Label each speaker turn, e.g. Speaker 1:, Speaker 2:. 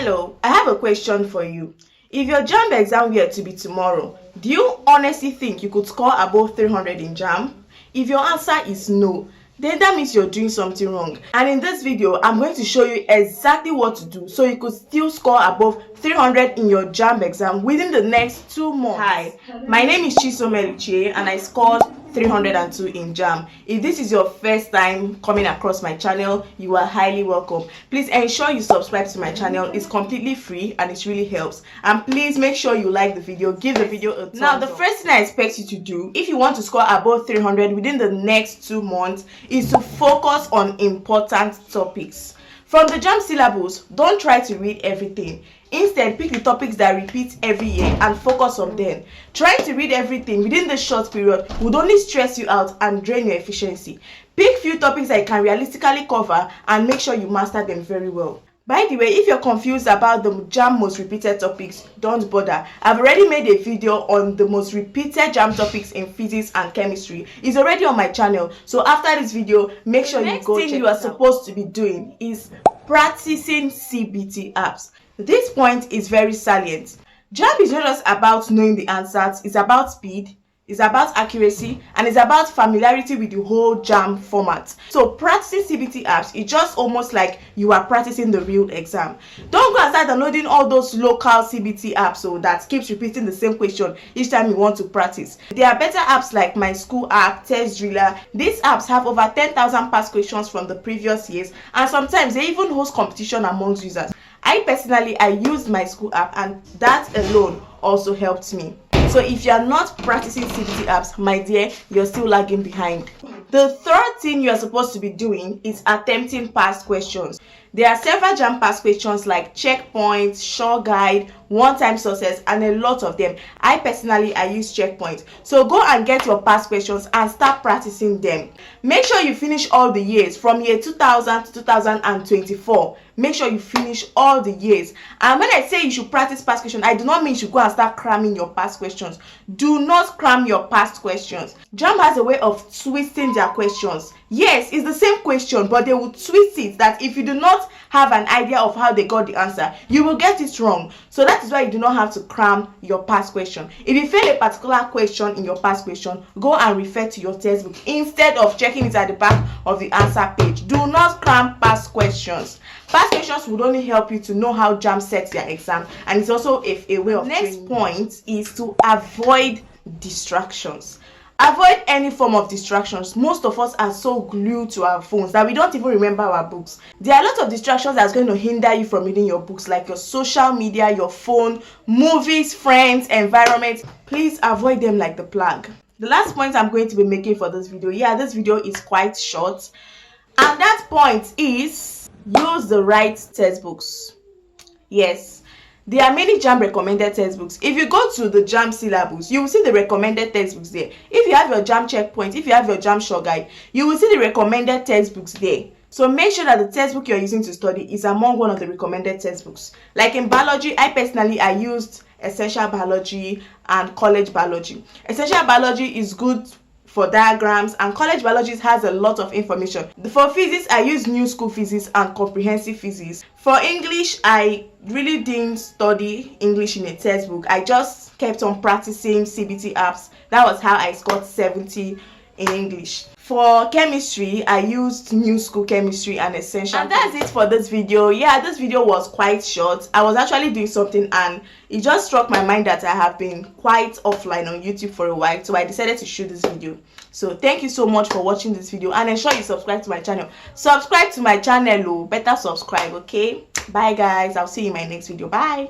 Speaker 1: Hello, I have a question for you. If your Jamb exam were to be tomorrow, do you honestly think you could score above 300 in Jamb? If your answer is no, then that means you're doing something wrong. And in this video, I'm going to show you exactly what to do so you could still score above 300 in your Jamb exam within the next 2 months. Hi, my name is Chisom and I scored 302 in Jamb. If this is your first time coming across my channel, you are highly welcome. Please ensure you subscribe to my channel. It's completely free and it really helps. And please make sure you like the video, give the video a thumbs up. Now, the first thing I expect you to do if you want to score above 300 within the next 2 months is to focus on important topics. From the Jamb syllabus, don't try to read everything. Instead, pick the topics that repeat every year and focus on them. Trying to read everything within the short period would only stress you out and drain your efficiency. Pick few topics that you can realistically cover and make sure you master them very well. By the way, if you're confused about the Jamb most repeated topics, don't bother. I've already made a video on the most repeated Jamb topics in physics and chemistry. It's already on my channel. So after this video, make sure you go check it out. The next thing you are supposed to be doing is practicing CBT apps. This point is very salient. Jamb is not just about knowing the answers, it's about speed, it's about accuracy, and it's about familiarity with the whole Jamb format. So practicing CBT apps is just almost like you are practicing the real exam. Don't go and start downloading all those local CBT apps so that keeps repeating the same question each time you want to practice. There are better apps like my school app, Test Driller. These apps have over 10,000 past questions from the previous years, and sometimes they even host competition amongst users. I used my school app and that alone also helped me. So if you are not practicing CBT apps, my dear, you're still lagging behind. The third thing you are supposed to be doing is attempting past questions. There are several Jamb past questions like checkpoints, short guide, one-time sources, and a lot of them. I use checkpoint. So go and get your past questions and start practicing them. Make sure you finish all the years from year 2000 to 2024. Make sure you finish all the years. And when I say you should practice past questions, I do not mean you should go and start cramming your past questions. Do not cram your past questions. Jamb has a way of twisting their questions. Yes, it's the same question, but they will twist it that if you do not have an idea of how they got the answer, you will get it wrong. So that is why you do not have to cram your past question. If you fail a particular question in your past question, go and refer to your textbook instead of checking it at the back of the answer page. Do not cram past questions. Past questions would only help you to know how Jamb sets their exam, and it's also a way of training. Next point is to avoid distractions. Avoid any form of distractions. Most of us are so glued to our phones that we don't even remember our books. There are a lot of distractions that's going to hinder you from reading your books, like your social media, your phone, movies, friends, environment. Please avoid them like the plague. The last point I'm going to be making for this video, this video is quite short, and that point is use the right textbooks. Yes, there are many Jamb recommended textbooks. If you go to the Jamb syllabus, you will see the recommended textbooks there. If you have your Jamb checkpoint, if you have your Jamb short guide, you will see the recommended textbooks there. So make sure that the textbook you're using to study is among one of the recommended textbooks. Like in biology, I used Essential Biology and College Biology. Essential Biology is good for diagrams, and College Biology has a lot of information. For physics, I use New School Physics and Comprehensive Physics. For English, I really didn't study English in a textbook. I just kept on practicing CBT apps. That was how I scored 70 in English. For chemistry, I used New School Chemistry and Essential. And that's it for this video. This video was quite short. I was actually doing something and it just struck my mind that I have been quite offline on YouTube for a while, so I decided to shoot this video. So thank you so much for watching this video, and ensure you subscribe to my channel. Subscribe to my channel, better subscribe, okay? Bye guys, I'll see you in my next video. Bye.